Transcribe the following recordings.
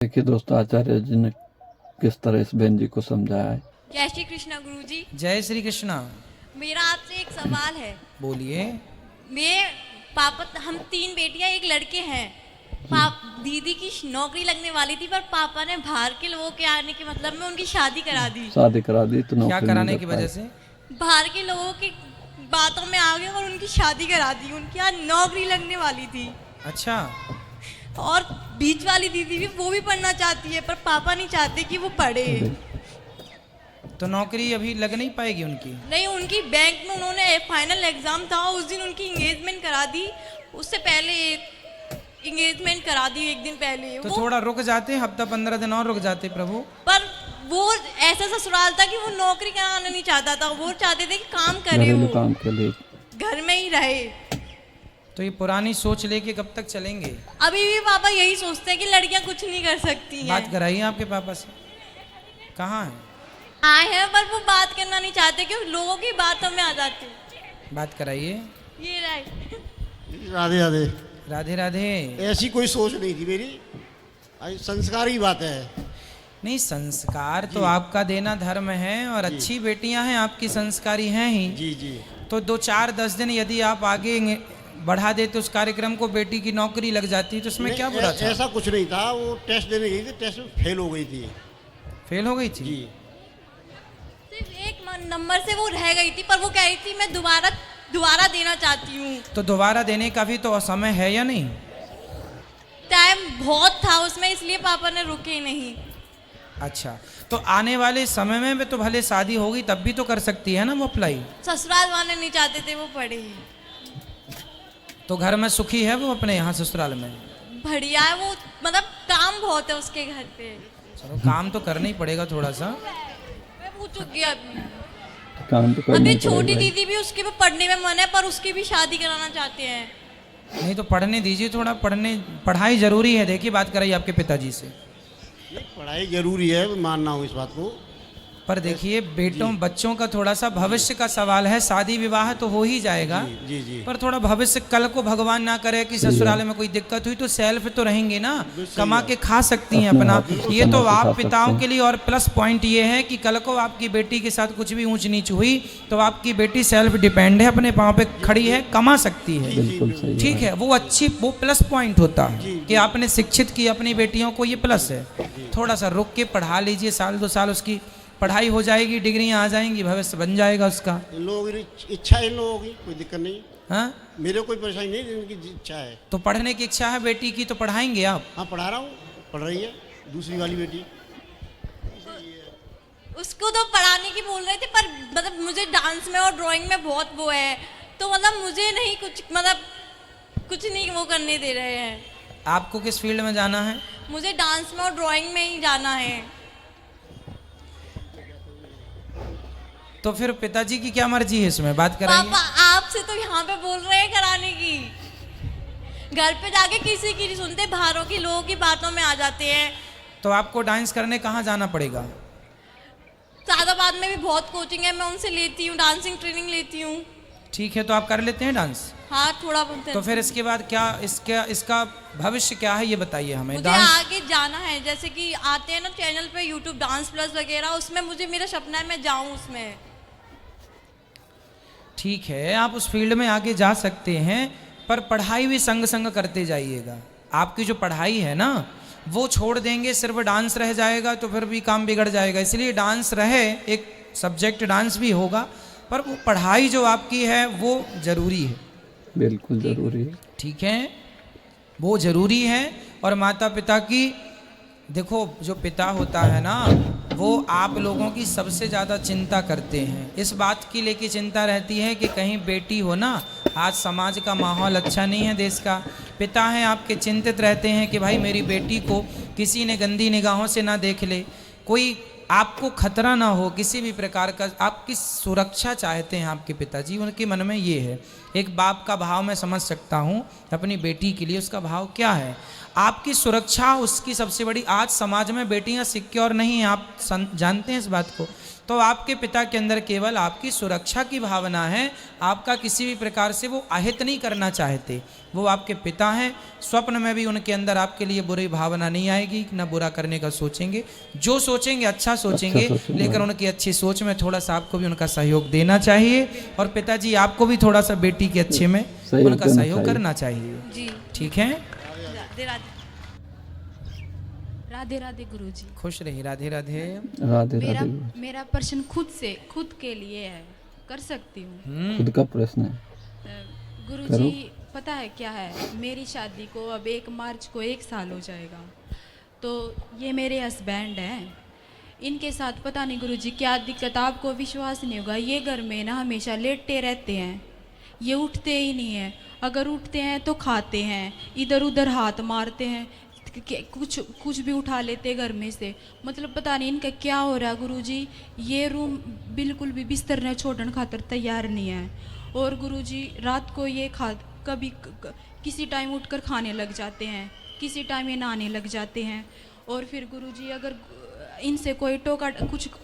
देखिए दोस्तों, आचार्य जी ने किस तरह इस बहन जी को समझाया है। जय श्री कृष्णा गुरु जी। जय श्री कृष्णा। मेरा आपसे एक सवाल है। बोलिए। मेरे पापा, हम 3 बेटियां एक लड़के हैं। दीदी की नौकरी लगने वाली थी, पर पापा ने बाहर के लोगों के आने के मतलब में उनकी शादी करा दी। शादी करा दी तो क्या नौकरी कराने नहीं की कर वजह पाए। से? बाहर के लोगों की बातों में आ गए और उनकी शादी करा दी। उनकी यहाँ नौकरी लगने वाली थी। अच्छा। और बीच वाली दीदी भी, वो भी पढ़ना चाहती है, पर पापा नहीं चाहते कि वो पढ़े। तो नौकरी अभी लग नहीं पाएगी उनकी? नहीं, उनकी बैंक में उन्होंने फाइनल एग्जाम था, उस दिन उनकी इंगेजमेंट करा दी। उससे पहले इंगेजमेंट करा दी एक दिन पहले। तो थोड़ा रुक जाते, हफ्ता 15 दिन और रुक जाते प्रभु। पर वो ऐसा ससुराल था कि वो नौकरी कराना नहीं चाहता था। वो चाहते थे कि काम करे, घरेलू वो काम के लिए घर में ही रहे। तो ये पुरानी सोच लेके कब तक चलेंगे? अभी भी पापा यही सोचते हैं कि लड़कियां कुछ नहीं कर सकती हैं। बात कराइए आपके पापा से। कहाँ है? आए हैं, पर वो बात करना नहीं चाहते क्योंकि लोगों की बातों में आ जाते हैं। बात कराइए। ये राइट। राधे राधे। राधे राधे। ऐसी कोई सोच नहीं थी मेरी, संस्कार की बात है। नहीं, संस्कार तो आपका देना धर्म है, और अच्छी बेटियां हैं आपकी, संस्कारी हैं ही। जी जी। तो 2-4-10 दिन यदि आप आगे बढ़ा देते उस कार्यक्रम को, बेटी की नौकरी लग जाती, तो उसमें क्या बुरा था? ऐसा कुछ नहीं था। वो टेस्ट देने गई थी, टेस्ट में फेल हो गई थी। फेल हो गई थी? जी। सिर्फ एक नंबर से वो रह गई थी, पर वो कह रही थी मैं दोबारा देना चाहती हूँ। तो दोबारा देने का भी तो समय है या नहीं? टाइम बहुत था उसमें, इसलिए पापा ने रुके नहीं। अच्छा, तो आने वाले समय में भी तो भले शादी होगी तब भी तो कर सकती है ना वो अप्लाई। ससुराल वाले नहीं चाहते थे वो पढ़े। तो घर में सुखी है वो अपने यहाँ ससुराल में? बढ़िया है वो, मतलब काम बहुत है उसके घर पे। चलो, काम तो करना ही पड़ेगा थोड़ा सा। मैं पूछ चुकी अभी। काम तो करना अभी ही छोटी पड़ेगा। दीदी भी, उसके भी पढ़ने में मन है, पर उसकी भी शादी कराना चाहते हैं। नहीं तो पढ़ने दीजिए, थोड़ा पढ़ाई जरूरी है। देखिए, बात कराइए आपके पिताजी से। पढ़ाई जरूरी है, मानना हूँ इस बात को। पर देखिए, बच्चों का थोड़ा सा भविष्य का सवाल है। शादी विवाह तो हो ही जाएगा, जी जी। पर थोड़ा भविष्य, कल को भगवान ना करे कि ससुराल में कोई दिक्कत हुई तो सेल्फ तो रहेंगे ना, कमा के खा सकती हैं अपना। ये तो आप पिताओं के लिए और प्लस पॉइंट ये है कि कल को आपकी बेटी के साथ कुछ भी ऊंच नीच हुई तो आपकी बेटी सेल्फ डिपेंड है, अपने पाँव पे खड़ी है, कमा सकती है। बिल्कुल सही ठीक है, वो प्लस पॉइंट होता है कि आपने शिक्षित की अपनी बेटियों को, ये प्लस है। थोड़ा सा रुक के पढ़ा लीजिए, 1-2 साल उसकी पढ़ाई हो जाएगी, डिग्रियां आ जाएंगी, भविष्य बन जाएगा उसका। इन लोगों की इच्छा है, इन लोगों की कोई दिक्कत नहीं। हाँ, मेरे कोई परेशानी नहीं, इनकी इच्छा है। तो पढ़ने की इच्छा है बेटी की तो पढ़ाएंगे आप? हाँ, पढ़ा रहा हूँ, पढ़ रही है दूसरी वाली बेटी। उसको तो पढ़ाने की बोल रहे थे, पर मतलब मुझे डांस में और ड्राइंग में बहुत वो है, तो मतलब मुझे नहीं कुछ नहीं वो करने दे रहे हैं। आपको किस फील्ड में जाना है? मुझे डांस में और ड्राइंग में ही जाना है। तो फिर पिताजी की क्या मर्जी है इसमें? बात कराइए। पापा आपसे तो यहाँ पे बोल रहे हैं कराने की, घर पे जाके किसी की नहीं सुनते, बाहरों की लोगों की बातों में आ जाते हैं। तो आपको डांस करने कहाँ जाना पड़ेगा? सादाबाद में भी बहुत कोचिंग है, मैं उनसे लेती हूँ, डांसिंग ट्रेनिंग लेती हूँ। ठीक है, तो आप कर लेते हैं डांस? हाँ, थोड़ा बहुत। तो फिर इसके बाद क्या, इसका भविष्य क्या है ये बताइए हमें। मुझे आगे जाना है, जैसे कि आते हैं ना चैनल पे यूट्यूब डांस प्लस वगैरह, उसमें मुझे, मेरा सपना है मैं जाऊँ उसमें। ठीक है, आप उस फील्ड में आगे जा सकते हैं, पर पढ़ाई भी संग संग करते जाइएगा। आपकी जो पढ़ाई है ना, वो छोड़ देंगे, सिर्फ डांस रह जाएगा तो फिर भी काम बिगड़ जाएगा। इसलिए डांस रहे, एक सब्जेक्ट डांस भी होगा, पर वो पढ़ाई जो आपकी है वो जरूरी है। बिल्कुल जरूरी है। ठीक है, वो जरूरी है। और माता पिता की, देखो, जो पिता होता है ना, वो आप लोगों की सबसे ज़्यादा चिंता करते हैं। इस बात की लेके चिंता रहती है कि कहीं बेटी हो ना, आज समाज का माहौल अच्छा नहीं है देश का। पिता हैं आपके, चिंतित रहते हैं कि भाई मेरी बेटी को किसी ने गंदी निगाहों से ना देख ले, कोई आपको खतरा ना हो किसी भी प्रकार का, आपकी सुरक्षा चाहते हैं आपके पिताजी। उनके मन में ये है। एक बाप का भाव मैं समझ सकता हूँ अपनी बेटी के लिए, उसका भाव क्या है, आपकी सुरक्षा उसकी सबसे बड़ी। आज समाज में बेटियां सिक्योर नहीं हैं, आप जानते हैं इस बात को। तो आपके पिता के अंदर केवल आपकी सुरक्षा की भावना है, आपका किसी भी प्रकार से वो अहित नहीं करना चाहते। वो आपके पिता हैं, स्वप्न में भी उनके अंदर आपके लिए बुरी भावना नहीं आएगी, ना बुरा करने का सोचेंगे। जो सोचेंगे अच्छा सोचेंगे, लेकिन उनकी अच्छी सोच में थोड़ा सा आपको भी उनका सहयोग देना चाहिए, और पिताजी आपको भी थोड़ा सा बेटी के अच्छे में उनका सहयोग करना चाहिए। जी। ठीक है, राधे राधे। राधे राधे गुरुजी। खुश रहिए। राधे राधे। राधे मेरा राधे। मेरा प्रश्न खुद के लिए है, कर सकती हूँ? खुद का प्रश्न है। गुरुजी पता है क्या है, मेरी शादी को अब 1 मार्च को 1 साल हो जाएगा। तो ये मेरे हस्बैंड हैं, इनके साथ पता नहीं गुरुजी क्या दिक्कत, आपको विश्वास नहीं होगा। ये घर में ना हमेशा लेटते रहते हैं, ये उठते ही नहीं हैं। अगर उठते हैं तो खाते हैं, इधर उधर हाथ मारते हैं, कुछ भी उठा लेते घर में से। मतलब पता नहीं इनका क्या हो रहा है गुरुजी। ये रूम बिल्कुल भी बिस्तर न छोड़ने खातर तैयार नहीं है। और गुरुजी रात को ये कभी किसी टाइम उठकर खाने लग जाते हैं, किसी टाइम ये नहाने लग जाते हैं। और फिर गुरुजी अगर इनसे कोई टोका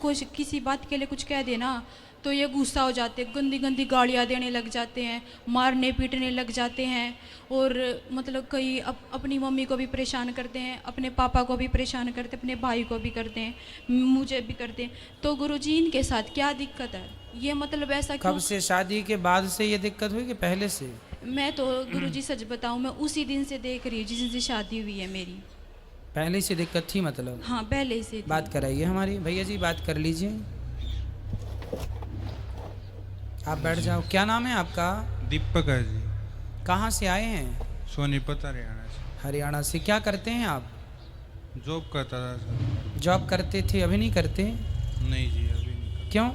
कुछ किसी बात के लिए कुछ कह देना तो ये गुस्सा हो जाते, गंदी गंदी गालियाँ देने लग जाते हैं, मारने पीटने लग जाते हैं। और मतलब कई अपनी मम्मी को भी परेशान करते हैं, अपने पापा को भी परेशान करते हैं, अपने भाई को भी करते हैं, मुझे भी करते हैं। तो गुरुजी इनके साथ क्या दिक्कत है? ये मतलब ऐसा कब से, शादी के बाद से ये दिक्कत हुई कि पहले से? मैं तो गुरुजी सच बताऊं, मैं उसी दिन से देख रही हूँ जिस दिन से शादी हुई है मेरी। पहले से दिक्कत थी मतलब? हाँ पहले से। बात कराइए हमारी भैया जी, बात कर लीजिए। आप बैठ जाओ। क्या नाम है आपका? दीपक है जी। कहाँ से आए हैं? सोनीपत हरियाणा से। हरियाणा से। क्या करते हैं आप? जॉब करता था सर। जॉब करते थे, अभी नहीं करते? नहीं जी अभी नहीं करता। क्यों?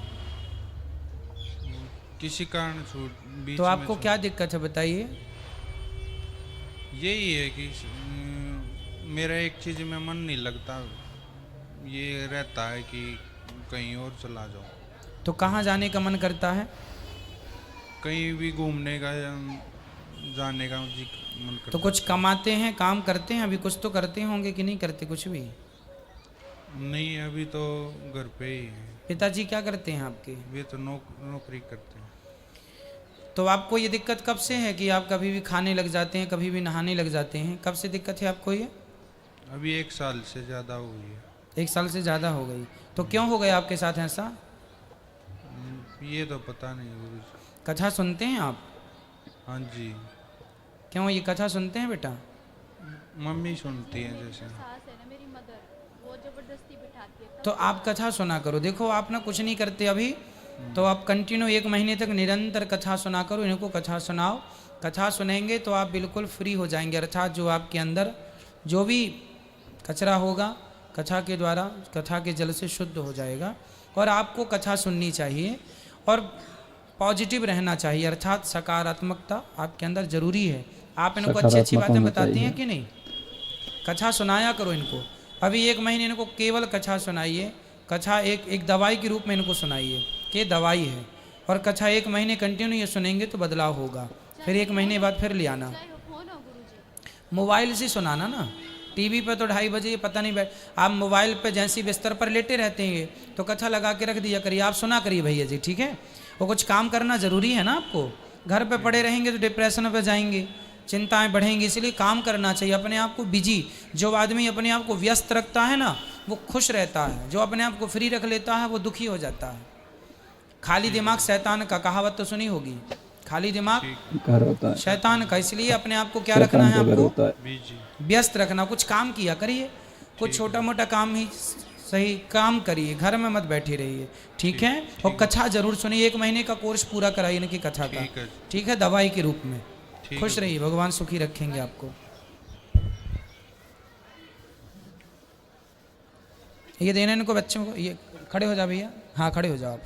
किसी कारण छूट बीच तो में आपको क्या दिक्कत है बताइए? यही है कि मेरा एक चीज़ में मन नहीं लगता, ये रहता है कि कहीं और चला जाओ। तो कहाँ जाने का मन करता है? कहीं भी घूमने का या जाने का जी मन करता। तो कुछ कमाते हैं, काम करते हैं, अभी कुछ तो करते होंगे कि नहीं करते कुछ भी? नहीं अभी तो घर पे ही है। पिताजी क्या करते हैं आपके? वे तो नौकरी करते हैं। तो आपको ये दिक्कत कब से है कि आप कभी भी खाने लग जाते हैं, कभी भी नहाने लग जाते हैं? कब से दिक्कत है आपको ये? अभी 1 साल से ज़्यादा हो गई है। 1 साल से ज़्यादा हो गई। तो क्यों हो गया आपके साथ ऐसा? ये तो पता नहीं गुरुजी। कथा सुनते हैं आप? हाँ जी। क्यों ये कथा सुनते हैं बेटा? मम्मी सुनती हैं जैसे। तो आप कथा सुना करो। देखो आप ना कुछ नहीं करते अभी, तो आप कंटिन्यू 1 महीने तक निरंतर कथा सुना करो, इनको कथा सुनाओ। कथा सुनेंगे तो आप बिल्कुल फ्री हो जाएंगे, अर्थात जो आपके अंदर जो भी कचरा होगा कथा के द्वारा, कथा के जल से शुद्ध हो जाएगा। और आपको कथा सुननी चाहिए और पॉजिटिव रहना चाहिए, अर्थात सकारात्मकता आपके अंदर जरूरी है। आप इनको अच्छी अच्छी बातें बताती हैं कि नहीं? कथा सुनाया करो इनको। अभी 1 महीने इनको केवल कथा सुनाइए। कथा एक दवाई के रूप में इनको सुनाइए कि दवाई है, और कथा 1 महीने कंटिन्यू ये सुनेंगे तो बदलाव होगा। फिर 1 महीने बाद फिर ले आना। मोबाइल से सुनाना ना, टीवी पे तो 2:30 बजे पता नहीं बैठ, आप मोबाइल पे जैसे बिस्तर पर लेटे रहते हैं तो कथा लगा के रख दिया करिए, आप सुना करिए भैया जी, ठीक है? वो कुछ काम करना ज़रूरी है ना आपको। घर पे पड़े रहेंगे तो डिप्रेशन पे जाएंगे, चिंताएं बढ़ेंगी, इसलिए काम करना चाहिए। अपने आप को बिजी, जो आदमी अपने आप को व्यस्त रखता है ना वो खुश रहता है, जो अपने आप को फ्री रख लेता है वो दुखी हो जाता है। खाली दिमाग शैतान का, कहावत तो सुनी होगी, खाली दिमाग घर होता है शैतान का। इसलिए अपने आप को क्या रखना है? आपको व्यस्त रखना, कुछ काम किया करिए, कुछ छोटा मोटा काम ही सही काम करिए, घर में मत बैठे रहिए, ठीक है? और कथा जरूर सुनिए, 1 महीने का कोर्स पूरा कराइए इनकी कथा का, ठीक है? दवाई के रूप में। खुश रहिए, भगवान सुखी रखेंगे आपको। ये देना इनको बच्चों को। ये खड़े हो जाओ भैया, हाँ खड़े हो जाओ आप।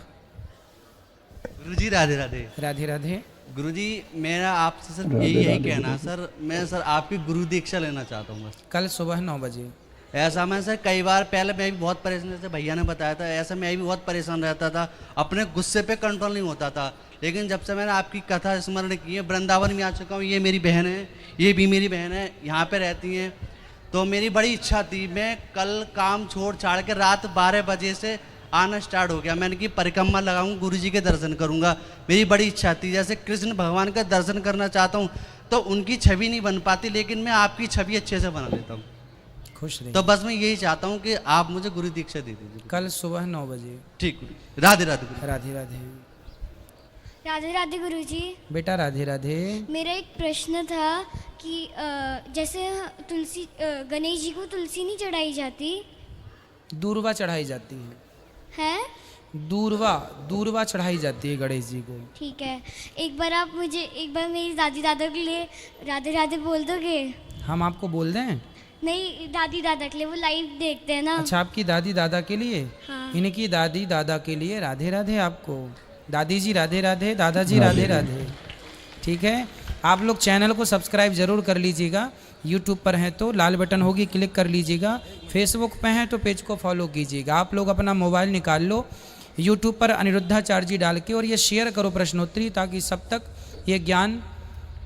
गुरुजी राधे राधे। राधे राधे। गुरुजी मेरा आपसे सर यही कहना सर, मैं सर आपकी गुरु दीक्षा लेना चाहता हूँ बस। कल सुबह 9 बजे। ऐसा मैं सर कई बार पहले मैं भी बहुत परेशान, जैसे भैया ने बताया था, ऐसा मैं भी बहुत परेशान रहता था, अपने गुस्से पे कंट्रोल नहीं होता था। लेकिन जब से मैंने आपकी कथा स्मरण की है, वृंदावन में आ चुका हूँ, ये मेरी बहन है, ये भी मेरी बहन है, यहाँ पे रहती हैं, तो मेरी बड़ी इच्छा थी मैं कल काम छोड़ छाड़ के रात 12 बजे से आना स्टार्ट हो गया। मैंने कि परिक्रमा लगाऊंगा, गुरु जी के दर्शन करूंगा। मेरी बड़ी इच्छा थी, जैसे कृष्ण भगवान का दर्शन करना चाहता हूँ तो उनकी छवि नहीं बन पाती, लेकिन मैं आपकी छवि अच्छे से बना लेता हूँ। खुश रहिए। तो बस मैं यही चाहता हूँ कि आप मुझे गुरु दीक्षा दे दीजिए। कल सुबह 9 बजे। ठीक, राधे राधे गुरु। राधे राधे। राधे राधे गुरुजी। बेटा राधे राधे। मेरा एक प्रश्न था कि जैसे तुलसी गणेश जी को तुलसी नहीं चढ़ाई जाती दूर्वा चढ़ाई जाती है। है? दूर्वा चढ़ाई जाती है गणेश जी को। ठीक है, एक बार मेरी दादी दादा के लिए राधे राधे बोल दोगे? हम आपको बोल दें? नहीं, दादी दादा के लिए, वो लाइव देखते हैं ना। अच्छा, आपकी दादी दादा के लिए? हाँ। इनकी दादी दादा के लिए राधे राधे। आपको दादी जी राधे राधे, दादाजी राधे राधे। ठीक है, आप लोग चैनल को सब्सक्राइब जरूर कर लीजिएगा। यूट्यूब पर हैं तो लाल बटन होगी, क्लिक कर लीजिएगा। फेसबुक पे हैं तो पेज को फॉलो कीजिएगा। आप लोग अपना मोबाइल निकाल लो, यूट्यूब पर अनिरुद्धाचार्य जी डाल के, और ये शेयर करो प्रश्नोत्तरी, ताकि सब तक ये ज्ञान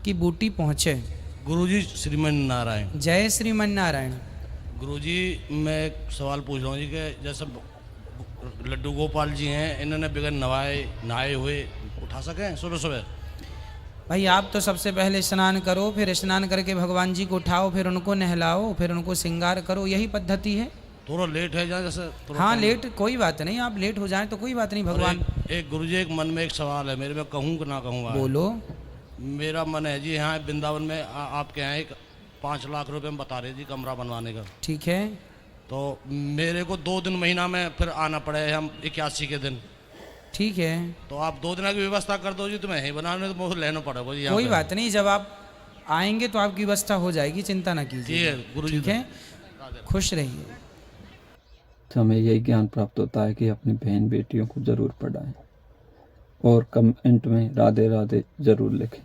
की बूटी पहुँचे। गुरुजी श्रीमन नारायण। जय श्रीमन नारायण। गुरुजी, मैं एक सवाल पूछ रहा हूँ जी कि जैसे लड्डू गोपाल जी हैं, इन्होंने बगैर नहाए हुए उठा सकें सुबह सुबह? भाई आप तो सबसे पहले स्नान करो, फिर स्नान करके भगवान जी को उठाओ, फिर उनको नहलाओ, फिर उनको श्रृंगार करो, यही पद्धति है। थोड़ा लेट है जहाँ जैसे हाँ, लेट कोई बात नहीं, आप लेट हो जाएं तो कोई बात नहीं। भगवान एक गुरुजी, एक मन में एक सवाल है मेरे, में कहूँ कि ना कहूँ? बोलो। मेरा मन है जी, यहाँ वृंदावन में आपके यहाँ एक 5 लाख रुपए में बता रहे जी कमरा बनवाने का। ठीक है, तो मेरे को 2 दिन महीना में फिर आना पड़े, हम 81 के दिन। ठीक है, तो आप 2 दिन की व्यवस्था कर दो जी, तो मैं यहीं बनाने तो मुझे लेना पड़ेगा जी। कोई बात नहीं, जब आप आएंगे तो आपकी व्यवस्था हो जाएगी, चिंता ना कीजिए। गुरुजी। ठीक है, खुश रहिए। तो हमें यही ज्ञान प्राप्त होता है कि अपनी बहन बेटियों को जरूर पढ़ाएं और कमेंट में राधे राधे जरूर लिखें।